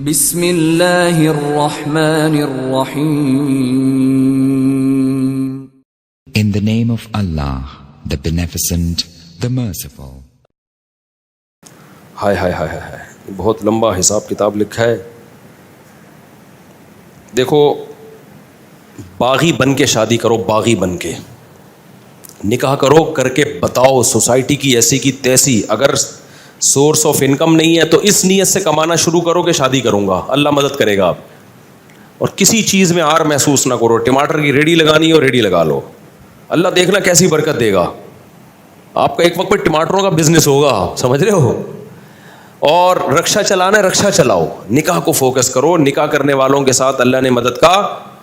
بسم اللہ الرحمن الرحیم. In the name of Allah, the Beneficent, the Merciful. ہائے ہائے ہائے ہائے، بہت لمبا حساب کتاب لکھا ہے. دیکھو، باغی بن کے شادی کرو، باغی بن کے نکاح کرو، کر کے بتاؤ سوسائٹی کی ایسی کی تیسی. اگر سورس آف انکم نہیں ہے تو اس نیت سے کمانا شروع کرو کہ شادی کروں گا، اللہ مدد کرے گا آپ. اور کسی چیز میں آر محسوس نہ کرو. ٹماٹر کی ریڈی لگانی ہو ریڈی لگا لو، اللہ دیکھنا کیسی برکت دے گا. آپ کا ایک وقت پہ ٹماٹروں کا بزنس ہوگا، سمجھ رہے ہو. اور رکشا چلانا ہے، رکشا چلاؤ. نکاح کو فوکس کرو. نکاح کرنے والوں کے ساتھ اللہ نے مدد کا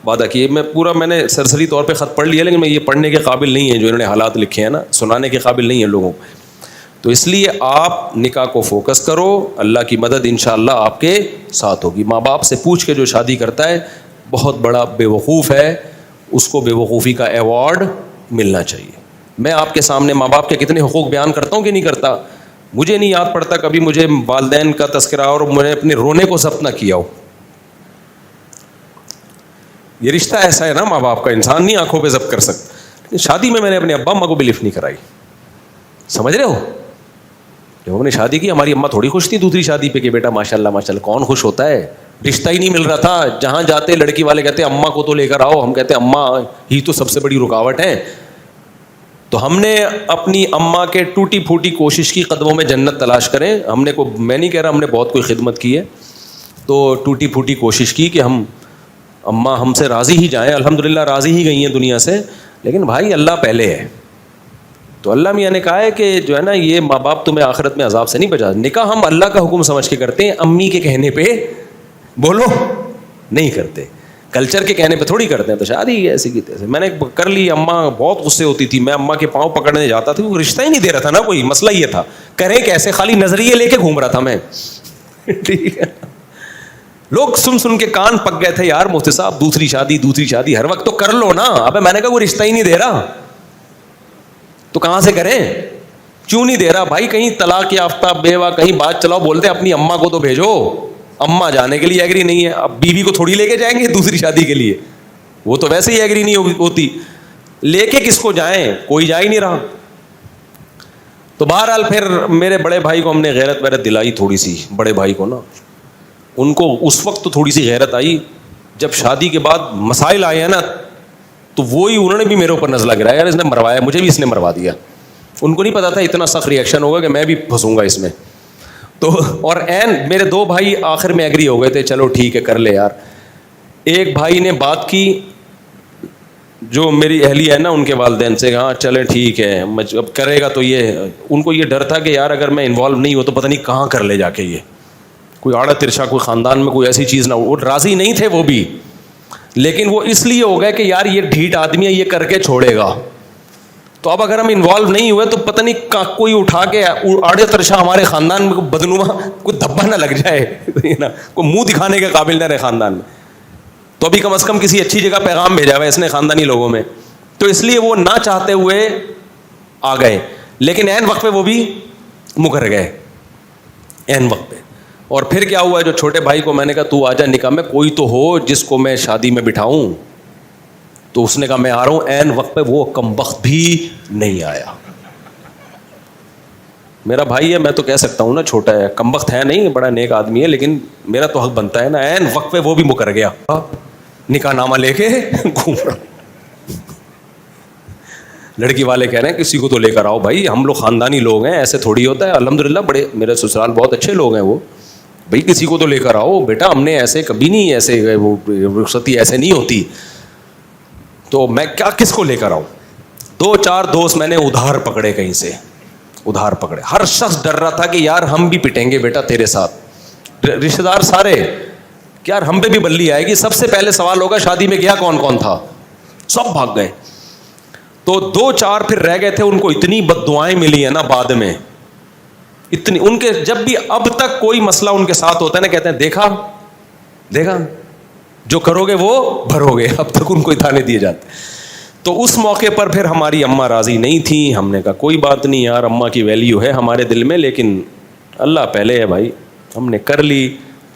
وعدہ کیا. میں نے سرسری طور پہ خط پڑھ لیا، لیکن میں یہ پڑھنے کے قابل نہیں ہے جو انہوں نے حالات لکھے ہیں نا، سنانے کے قابل نہیں ہے لوگوں کو. تو اس لیے آپ نکاح کو فوکس کرو، اللہ کی مدد انشاءاللہ آپ کے ساتھ ہوگی. ماں باپ سے پوچھ کے جو شادی کرتا ہے بہت بڑا بے وقوف ہے، اس کو بے وقوفی کا ایوارڈ ملنا چاہیے. میں آپ کے سامنے ماں باپ کے کتنے حقوق بیان کرتا ہوں کہ نہیں کرتا. مجھے نہیں یاد پڑتا کبھی مجھے والدین کا تذکرہ اور میں نے اپنے رونے کو ضبط نہ کیا ہو. یہ رشتہ ایسا ہے نا ماں باپ کا، انسان نہیں آنکھوں پہ ضبط کر سکتا. شادی میں نے اپنے ابا اماں کو بھی لفٹ نہیں کرائی، سمجھ رہے ہو. جب ہم نے شادی کی ہماری اماں تھوڑی خوش تھی دوسری شادی پہ کہ بیٹا ماشاء اللہ ماشاء اللہ. کون خوش ہوتا ہے؟ رشتہ ہی نہیں مل رہا تھا. جہاں جاتے لڑکی والے کہتے اماں کو تو لے کر آؤ، ہم کہتے اماں ہی تو سب سے بڑی رکاوٹ ہے. تو ہم نے اپنی اماں کے ٹوٹی پھوٹی کوشش کی قدموں میں جنت تلاش کریں. میں نہیں کہہ رہا ہم نے بہت کوئی خدمت کی ہے، تو ٹوٹی پھوٹی کوشش کی کہ ہم اماں ہم سے راضی ہی جائیں. الحمدللہ راضی ہی گئی ہیں دنیا سے. لیکن بھائی اللہ پہلے ہے. تو اللہ میاں نے کہا ہے کہ جو ہے نا یہ ماں باپ تمہیں آخرت میں عذاب سے نہیں بچا. نکاح ہم اللہ کا حکم سمجھ کے کرتے ہیں، امی کے کہنے پہ بولو نہیں کرتے، کلچر کے کہنے پہ تھوڑی کرتے ہیں. تو شادی ایسی کی تیسے میں نے کر لی. اماں بہت غصے ہوتی تھی، میں اماں کے پاؤں پکڑنے جاتا تھا، وہ رشتہ ہی نہیں دے رہا تھا نا کوئی. مسئلہ یہ تھا کریں کیسے، خالی نظریے لے کے گھوم رہا تھا میں. ٹھیک ہے، لوگ سن کے کان پک گئے تھے، یار مفتی صاحب دوسری شادی ہر وقت تو کر لو نا. ابے میں نے کہا وہ رشتہ ہی نہیں دے رہا تو کہاں سے کریں؟ کیوں نہیں دے رہا بھائی؟ کہیں طلاق یافتہ بیوہ کہیں بات چلاؤ، بولتے اپنی اماں کو تو بھیجو. اماں جانے کے لیے ایگری نہیں ہے. اب بیوی کو تھوڑی لے کے جائیں گے دوسری شادی کے لیے، وہ تو ویسے ہی ایگری نہیں ہوتی. لے کے کس کو جائیں؟ کوئی جا ہی نہیں رہا. تو بہرحال پھر میرے بڑے بھائی کو ہم نے غیرت ویرت دلائی تھوڑی سی. بڑے بھائی کو نا، ان کو اس وقت تو تھوڑی سی غیرت آئی. جب شادی کے بعد مسائل آئے ہیں نا تو وہی انہوں نے بھی میرے اوپر نزلہ گرایا، یار اس نے مروایا، مجھے بھی اس نے مروا دیا. ان کو نہیں پتا تھا اتنا سخت ریئیکشن ہوگا کہ میں بھی پھنسوں گا اس میں. تو اور میرے دو بھائی آخر میں ایگری ہو گئے تھے، چلو ٹھیک ہے کر لے یار. ایک بھائی نے بات کی جو میری اہلیہ ہے نا ان کے والدین سے، ہاں چلے ٹھیک ہے اب کرے گا. تو یہ ان کو یہ ڈر تھا کہ یار اگر میں انوالو نہیں ہو تو پتہ نہیں کہاں کر لے جا کے یہ کوئی آڑا ترشا، کوئی خاندان میں کوئی ایسی چیز نہ ہو. وہ راضی نہیں تھے وہ بھی، لیکن وہ اس لیے ہو گئے کہ یار یہ ڈھیٹ آدمی ہے، یہ کر کے چھوڑے گا. تو اب اگر ہم انوالو نہیں ہوئے تو پتہ نہیں کوئی اٹھا کے آڑے ترشا ہمارے خاندان میں کوئی بدنما کوئی دھبا نہ لگ جائے نا، کوئی منہ دکھانے کے قابل نہ رہے خاندان میں. تو ابھی کم از کم کسی اچھی جگہ پیغام بھیجا ہوا ہے اس نے خاندانی لوگوں میں. تو اس لیے وہ نہ چاہتے ہوئے آ گئے، لیکن عین وقت پہ وہ بھی مکر گئے عین وقت پہ. اور پھر کیا ہوا، جو چھوٹے بھائی کو میں نے کہا تو آ جا نکاح میں، کوئی تو ہو جس کو میں شادی میں بٹھاؤں. تو اس نے کہا میں آ رہا ہوں. عین وقت پہ وہ کمبخت بھی نہیں آیا. میرا بھائی ہے، میں تو کہہ سکتا ہوں نا چھوٹا ہے، کمبخت ہے نہیں، بڑا نیک آدمی ہے، لیکن میرا تو حق بنتا ہے نا. عین وقت پہ وہ بھی مکر گیا، نکاح نامہ لے کے گھوم رہا. لڑکی والے کہہ رہے ہیں کسی کو تو لے کر آؤ. بھائی ہم لوگ خاندانی لوگ ہیں، ایسے تھوڑی ہوتا ہے. الحمدللہ بڑے میرے سسرال بہت اچھے لوگ ہیں وہ. بھائی کسی کو تو لے کر آؤ بیٹا، ہم نے ایسے کبھی نہیں، ایسے وہ رخصتی ایسے نہیں ہوتی. تو میں کیا کس کو لے کر آؤں؟ 2-4 دوست میں نے ادھار پکڑے، کہیں سے ادھار پکڑے. ہر شخص ڈر رہا تھا کہ یار ہم بھی پٹیں گے بیٹا تیرے ساتھ. رشتے دار سارے کہ یار ہم پہ بھی بلی آئے گی. سب سے پہلے سوال ہوگا شادی میں گیا کون کون تھا. سب بھاگ گئے. تو 2-4 پھر رہ گئے تھے. ان کو اتنی بد دعائیں ملی ہیں نا بعد میں، اتنی. ان کے جب بھی اب تک کوئی مسئلہ ان کے ساتھ ہوتا ہے نا کہتے ہیں دیکھا جو کرو گے وہ بھرو گے. اب تک ان کو تانے دیے جاتے. تو اس موقع پر پھر ہماری اماں راضی نہیں تھیں. ہم نے کہا کوئی بات نہیں یار، اماں کی ویلیو ہے ہمارے دل میں، لیکن اللہ پہلے ہے بھائی. ہم نے کر لی.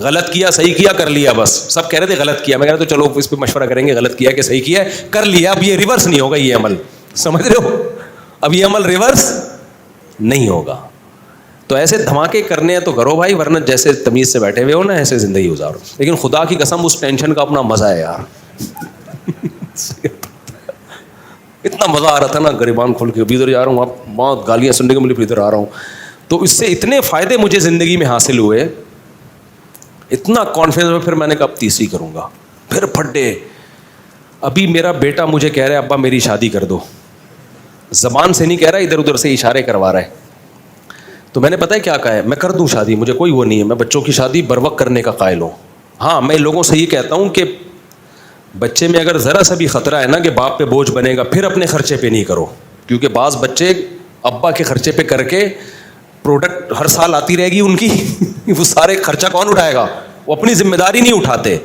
غلط کیا صحیح کیا کر لیا, بس سب کہہ رہے تھے غلط کیا, میں کہہ رہا تو چلو اس پہ مشورہ کریں گے, غلط کیا کہ صحیح کیا ہے, کر لیا, اب یہ ریورس نہیں ہوگا یہ عمل, سمجھ رہے ہو, اب یہ عمل ریورس نہیں ہوگا. تو ایسے دھماکے کرنے ہیں تو کرو بھائی, ورنہ جیسے تمیز سے بیٹھے ہوئے ہو نا ایسے زندگی گزارو. لیکن خدا کی قسم اس ٹینشن کا اپنا مزہ ہے یار. اتنا مزہ آ رہا تھا نا گریبان کھول کے, ابھی ادھر جا رہا ہوں, اب بہت گالیاں سننے کو ملی, پھر ادھر آ رہا ہوں. تو اس سے اتنے فائدے مجھے زندگی میں حاصل ہوئے, اتنا کانفیڈنس میں, پھر میں نے کہا اب تیسری کروں گا, پھر پھٹے. ابھی میرا بیٹا مجھے کہہ رہا ہے ابا میری شادی کر دو, زبان سے نہیں کہہ رہا, ادھر ادھر سے اشارے کروا رہا ہے. تو میں نے پتہ ہے کیا کہا ہے, میں کر دوں شادی, مجھے کوئی وہ نہیں ہے, میں بچوں کی شادی بر وقت کرنے کا قائل ہوں. ہاں میں لوگوں سے یہ کہتا ہوں کہ بچے میں اگر ذرا سا بھی خطرہ ہے نا کہ باپ پہ بوجھ بنے گا, پھر اپنے خرچے پہ نہیں کرو, کیونکہ بعض بچے ابا کے خرچے پہ کر کے پروڈکٹ ہر سال آتی رہے گی ان کی, وہ سارے خرچہ کون اٹھائے گا, وہ اپنی ذمہ داری نہیں اٹھاتے.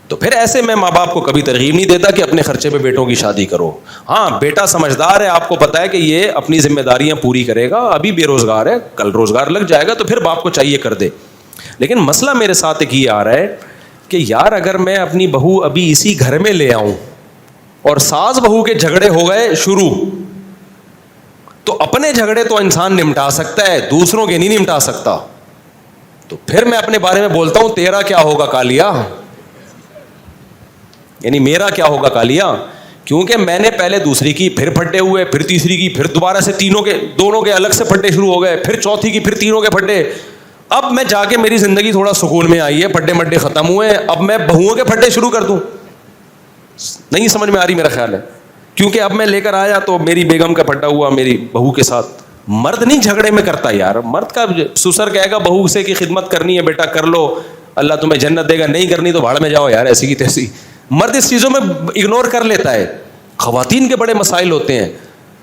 تو پھر ایسے میں ماں باپ کو کبھی ترغیب نہیں دیتا کہ اپنے خرچے پہ بیٹوں کی شادی کرو. ہاں بیٹا سمجھدار ہے, آپ کو پتا ہے کہ یہ اپنی ذمہ داریاں پوری کرے گا, ابھی بے روزگار ہے, کل روزگار لگ جائے گا, تو پھر باپ کو چاہیے کر دے. لیکن مسئلہ میرے ساتھ ایک یہ آ رہا ہے کہ یار اگر میں اپنی بہو ابھی اسی گھر میں لے آؤں اور ساس بہو کے جھگڑے ہو گئے شروع, تو اپنے جھگڑے تو انسان نمٹا سکتا ہے, دوسروں کے نہیں نمٹا سکتا. تو پھر میں اپنے بارے میں بولتا ہوں تیرا کیا ہوگا کالیا, یعنی میرا کیا ہوگا کالیا, کیونکہ میں نے پہلے دوسری کی, پھر پھٹے ہوئے, پھر تیسری کی, پھر دوبارہ سے دونوں کے الگ سے پھٹے شروع ہو گئے, پھر چوتھی کی, پھر تینوں کے پھٹے. اب میں جا کے میری زندگی تھوڑا سکون میں آئی ہے, پھٹے مڈے ختم ہوئے, اب میں بہوؤں کے پھٹے شروع کر دوں, نہیں سمجھ میں آ رہی میرا خیال ہے. کیونکہ اب میں لے کر آیا تو میری بیگم کا پھٹا ہوا میری بہو کے ساتھ. مرد نہیں جھگڑے میں کرتا یار, مرد کا سسر کہے گا بہو سے کہ خدمت کرنی ہے بیٹا کر لو, اللہ تمہیں جنت دے گا, نہیں کرنی تو بھاڑ میں جاؤ یار, ایسی کی تیسی. مرد اس چیزوں میں اگنور کر لیتا ہے. خواتین کے بڑے مسائل ہوتے ہیں,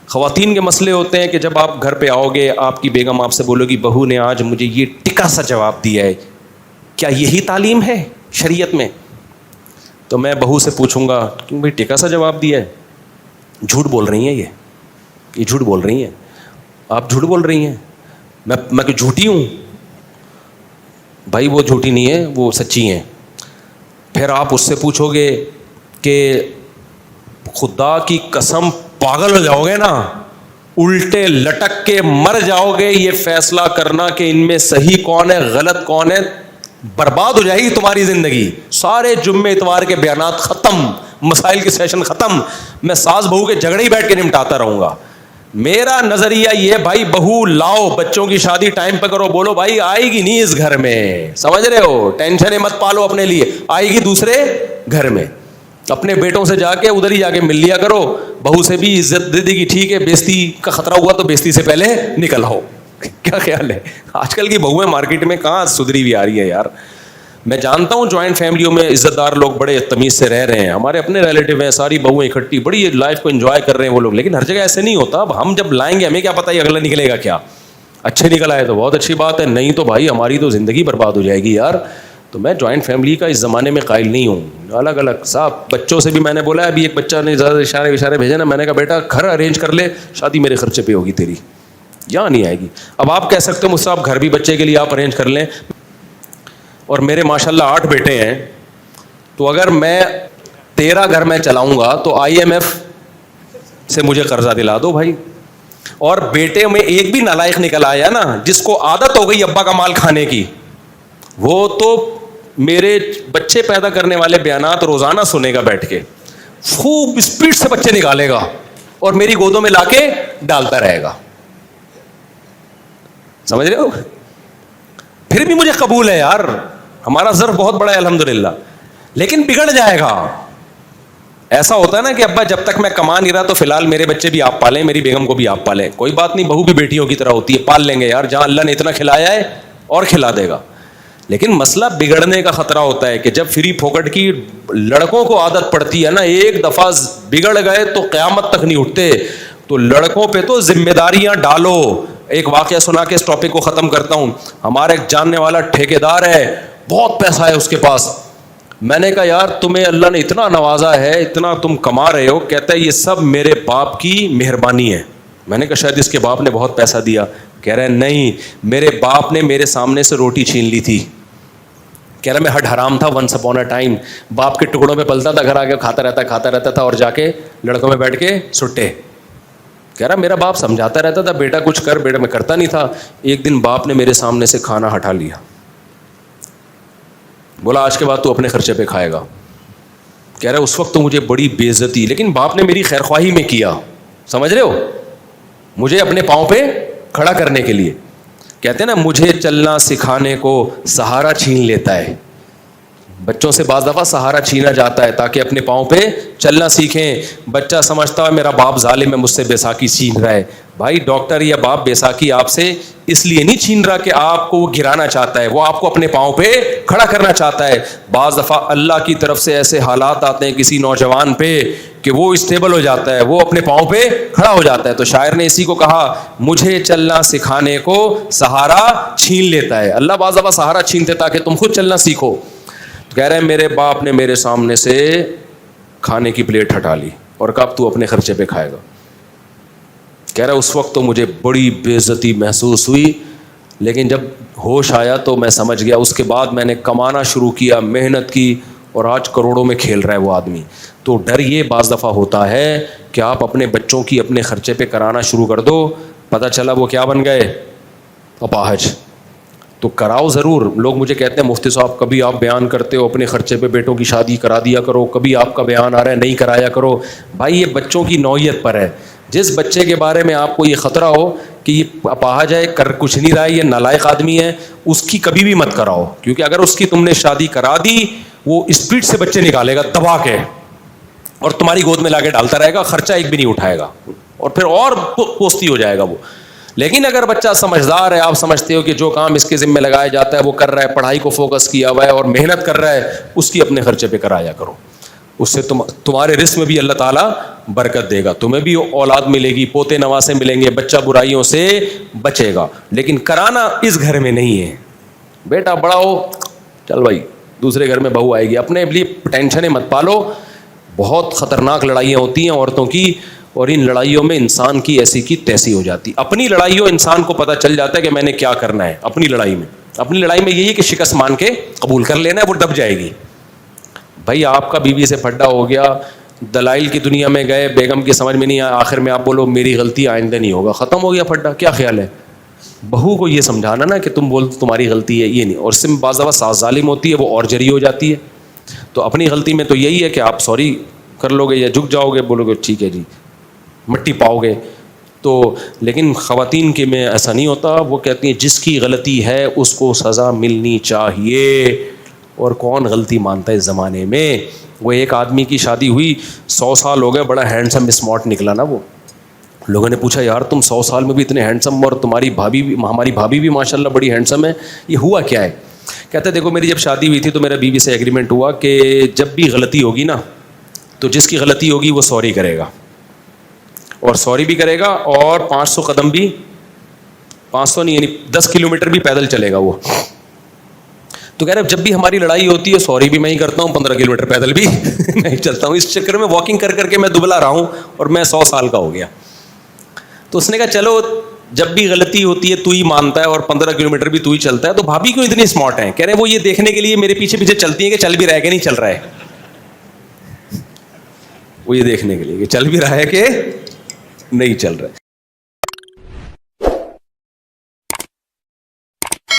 خواتین کے مسئلے ہوتے ہیں کہ جب آپ گھر پہ آؤ گے, آپ کی بیگم آپ سے بولو گی بہو نے آج مجھے یہ ٹکا سا جواب دیا ہے, کیا یہی تعلیم ہے شریعت میں؟ تو میں بہو سے پوچھوں گا کیوں بھائی ٹکا سا جواب دیا ہے, جھوٹ بول رہی ہیں یہ جھوٹ بول رہی ہیں, آپ جھوٹ بول رہی ہیں, میں کہ جھوٹی ہوں؟ بھائی وہ جھوٹی نہیں ہے, وہ سچی ہیں. پھر آپ اس سے پوچھو گے کہ خدا کی قسم پاگل ہو جاؤ گے نا, الٹے لٹک کے مر جاؤ گے, یہ فیصلہ کرنا کہ ان میں صحیح کون ہے غلط کون ہے, برباد ہو جائے گی تمہاری زندگی. سارے جمعے اتوار کے بیانات ختم, مسائل کے سیشن ختم, میں ساس بہو کے جھگڑے ہی بیٹھ کے نمٹاتا رہوں گا. میرا نظریہ یہ بھائی بہو لاؤ, بچوں کی شادی ٹائم پہ کرو, بولو بھائی آئے گی نہیں اس گھر میں, سمجھ رہے ہو, ٹینشنیں مت پالو اپنے لیے, آئے گی دوسرے گھر میں. اپنے بیٹوں سے جا کے ادھر ہی جا کے مل لیا کرو, بہو سے بھی عزت دے دے گی, ٹھیک ہے بیزتی کا خطرہ ہوا تو بیزتی سے پہلے نکل آؤ. کیا خیال ہے؟ آج کل کی بہویں مارکیٹ میں کہاں سدھری ہوئی آ رہی ہیں یار. میں جانتا ہوں جوائنٹ فیملیوں میں عزت دار لوگ بڑے تمیز سے رہ رہے ہیں, ہمارے اپنے ریلیٹیو ہیں, ساری بہویں اکٹھی بڑی لائف کو انجوائے کر رہے ہیں وہ لوگ, لیکن ہر جگہ ایسے نہیں ہوتا. اب ہم جب لائیں گے ہمیں کیا پتہ یہ اگلا نکلے گا کیا, اچھے نکل آئے تو بہت اچھی بات ہے, نہیں تو بھائی ہماری تو زندگی برباد ہو جائے گی یار. تو میں جوائنٹ فیملی کا اس زمانے میں قائل نہیں ہوں. الگ الگ صاحب بچوں سے بھی میں نے بولا ہے, ابھی ایک بچہ نے زیادہ اشارے بھیجے نا, میں نے کہا بیٹا گھر ارینج کر لے, شادی میرے خرچے پہ ہوگی تیری, یہاں نہیں آئے گی. اب آپ کہہ سکتے ہو مجھ سے آپ گھر بھی بچے کے لیے آپ ارینج کر لیں, اور میرے ماشاءاللہ 8 بیٹے ہیں, تو اگر میں 13 گھر میں چلاؤں گا تو IMF سے مجھے قرضہ دلا دو بھائی. اور بیٹے میں ایک بھی نالائق نکل آیا نا جس کو عادت ہو گئی ابا کا مال کھانے کی, وہ تو میرے بچے پیدا کرنے والے بیانات روزانہ سنے گا بیٹھ کے, خوب اسپیڈ سے بچے نکالے گا اور میری گودوں میں لا کے ڈالتا رہے گا, سمجھ رہے ہو. پھر بھی مجھے قبول ہے یار, ہمارا ظرف بہت بڑا ہے الحمدللہ, لیکن بگڑ جائے گا. ایسا ہوتا ہے نا کہ ابا جب تک میں کما نہیں رہا تو فی الحال میرے بچے بھی آپ پالیں, میری بیگم کو بھی آپ پالیں, کوئی بات نہیں, بہو بھی بیٹیوں کی طرح ہوتی ہے, پال لیں گے یار, جہاں اللہ نے اتنا کھلایا ہے اور کھلا دے گا. لیکن مسئلہ بگڑنے کا خطرہ ہوتا ہے کہ جب فری پھوکٹ کی لڑکوں کو عادت پڑتی ہے نا, ایک دفعہ بگڑ گئے تو قیامت تک نہیں اٹھتے. تو لڑکوں پہ تو ذمہ داریاں ڈالو. ایک واقعہ سنا کے اس ٹاپک کو ختم کرتا ہوں. ہمارا ایک جاننے والا ٹھیکیدار ہے, بہت پیسہ ہے اس کے پاس. میں نے کہا یار تمہیں اللہ نے اتنا نوازا ہے, اتنا تم کما رہے ہو. کہتا ہے یہ سب میرے باپ کی مہربانی ہے. میں نے کہا شاید اس کے باپ نے بہت پیسہ دیا. کہہ رہے ہیں نہیں, میرے باپ نے میرے سامنے سے روٹی چھین لی تھی, کہہ رہا میں ہڈ حرام تھا ونس اپون اے ٹائم, باپ کے ٹکڑوں میں پلتا تھا, گھر آ کے کھاتا رہتا تھا اور جا کے لڑکوں میں بیٹھ کے سٹے. کہہ رہا میرا باپ سمجھاتا رہتا تھا بیٹا کچھ کر, بیٹا میں کرتا نہیں تھا. ایک دن باپ نے میرے سامنے سے کھانا ہٹا لیا, بولا آج کے بعد تو اپنے خرچے پہ کھائے گا. کہہ رہا اس وقت تو مجھے بڑی بے عزتی, لیکن باپ نے میری خیر خواہی میں کیا, سمجھ رہے ہو, مجھے اپنے پاؤں پہ کھڑا کرنے کے لیے. کہتے ہیں نا مجھے چلنا سکھانے کو سہارا چھین لیتا ہے. بچوں سے بعض دفعہ سہارا چھینا جاتا ہے تاکہ اپنے پاؤں پہ چلنا سیکھیں. بچہ سمجھتا ہے میرا باپ ظالم ہے, مجھ سے بیساکھی چھین رہا ہے. بھائی ڈاکٹر یا باپ بیساکھی آپ سے اس لیے نہیں چھین رہا کہ آپ کو وہ گرانا چاہتا ہے, وہ آپ کو اپنے پاؤں پہ کھڑا کرنا چاہتا ہے. بعض دفعہ اللہ کی طرف سے ایسے حالات آتے ہیں کسی نوجوان پہ کہ وہ اسٹیبل ہو جاتا ہے, وہ اپنے پاؤں پہ کھڑا ہو جاتا ہے. تو شاعر نے اسی کو کہا مجھے چلنا سکھانے کو سہارا چھین لیتا ہے. اللہ بعض دفعہ سہارا چھینتے تاکہ تم خود چلنا سیکھو. کہہ رہے ہیں میرے باپ نے میرے سامنے سے کھانے کی پلیٹ ہٹا لی اور کہا اب تو اپنے خرچے پہ کھائے گا. کہہ رہا اس وقت تو مجھے بڑی بے عزتی محسوس ہوئی, لیکن جب ہوش آیا تو میں سمجھ گیا. اس کے بعد میں نے کمانا شروع کیا, محنت کی, اور آج کروڑوں میں کھیل رہا ہے وہ آدمی. تو ڈر یہ بعض دفعہ ہوتا ہے کہ آپ اپنے بچوں کی اپنے خرچے پہ کرانا شروع کر دو, پتہ چلا وہ کیا بن گئے, اپاہج. تو کراؤ ضرور. لوگ مجھے کہتے ہیں مفتی صاحب کبھی آپ بیان کرتے ہو اپنے خرچے پہ بیٹوں کی شادی کرا دیا کرو, کبھی آپ کا بیان آ رہا ہے نہیں کرایا کرو. بھائی یہ بچوں کی نوعیت پر ہے. جس بچے کے بارے میں آپ کو یہ خطرہ ہو کہ یہ اپاہج ہے, کر کچھ نہیں رہا ہے, یہ نالائق آدمی ہے, اس کی کبھی بھی مت کراؤ. کیونکہ اگر اس کی تم نے شادی کرا دی وہ اسپیڈ سے بچے نکالے گا دبا کے, اور تمہاری گود میں لا کے ڈالتا رہے گا, خرچہ ایک بھی نہیں اٹھائے گا, اور پھر اور پوستی ہو جائے گا وہ. لیکن اگر بچہ سمجھدار ہے, آپ سمجھتے ہو کہ جو کام اس کے ذمہ لگایا جاتا ہے وہ کر رہا ہے, پڑھائی کو فوکس کیا ہوا ہے اور محنت کر رہا ہے, اس کی اپنے خرچے پہ کرایا کرو. اس سے تمہارے رزق میں بھی اللہ تعالیٰ برکت دے گا, تمہیں بھی اولاد ملے گی, پوتے نواسے ملیں گے, بچہ برائیوں سے بچے گا. لیکن کرانا اس گھر میں نہیں ہے. بیٹا بڑا ہو, چل بھائی دوسرے گھر میں بہو آئے گی, اپنے لیے ٹینشنیں مت پالو. بہت خطرناک لڑائیاں ہوتی ہیں عورتوں کی, اور ان لڑائیوں میں انسان کی ایسی کی تیسی ہو جاتی. اپنی لڑائی ہو انسان کو پتہ چل جاتا ہے کہ میں نے کیا کرنا ہے. اپنی لڑائی میں یہی ہے کہ شکست مان کے قبول کر لینا ہے, وہ دب جائے گی. بھائی آپ کا بیوی سے پھڈا ہو گیا, دلائل کی دنیا میں گئے, بیگم کی سمجھ میں نہیں آیا, آخر میں آپ بولو میری غلطی آئندہ نہیں ہوگا, ختم ہو گیا پھڈا. کیا خیال ہے؟ بہو کو یہ سمجھانا نا کہ تم بول تمہاری غلطی ہے, یہ نہیں. اور اس سے بعض دفعہ ساس ظالم ہوتی ہے, وہ اور جری ہو جاتی ہے. تو اپنی غلطی میں تو یہی ہے کہ آپ سوری کر لو گے یا جھک جاؤ گے, بولو گے ٹھیک ہے جی, مٹی پاؤ گے. تو لیکن خواتین کے میں ایسا نہیں ہوتا. وہ کہتی ہیں جس کی غلطی ہے اس کو سزا ملنی چاہیے, اور کون غلطی مانتا ہے اس زمانے میں. وہ ایک آدمی کی شادی ہوئی, 100 سال ہو گئے, بڑا ہینڈسم اسمارٹ نکلا نا وہ. لوگوں نے پوچھا یار تم 100 سال میں بھی اتنے ہینڈسم, اور تمہاری بھابھی بھی, ہماری بھابھی بھی ماشاءاللہ بڑی ہینڈسم ہے, یہ ہوا کیا ہے؟ کہتے دیکھو میری جب شادی ہوئی تھی تو میرا بیوی سے ایگریمنٹ ہوا کہ جب بھی غلطی ہوگی نا تو جس کی غلطی ہوگی وہ سوری کرے گا, اور سوری بھی کرے گا, اور 500 قدم بھی, 500 نہیں یعنی 10 کلومیٹر بھی پیدل چلے گا وہ. تو کہہ رہے جب بھی ہماری لڑائی ہوتی ہے سوری بھی میں ہی کرتا ہوں, 15 کلومیٹر پیدل بھی نہیں چلتا ہوں. اس چکر میں واکنگ کر کر کے میں دبلا رہا ہوں, اور میں 100 سال کا ہو گیا. تو اس نے کہا چلو جب بھی غلطی ہوتی ہے تو ہی مانتا ہے, اور 15 کلومیٹر بھی تو ہی چلتا ہے, تو بھابھی کیوں اتنی اسمارٹ ہیں؟ کہہ رہے وہ یہ دیکھنے کے لیے میرے پیچھے پیچھے چلتی ہیں کہ چل بھی رہا ہے کہ نہیں چل رہا ہے. وہ یہ دیکھنے کے لیے کہ چل بھی رہا ہے کہ نہیں چل رہا ہے.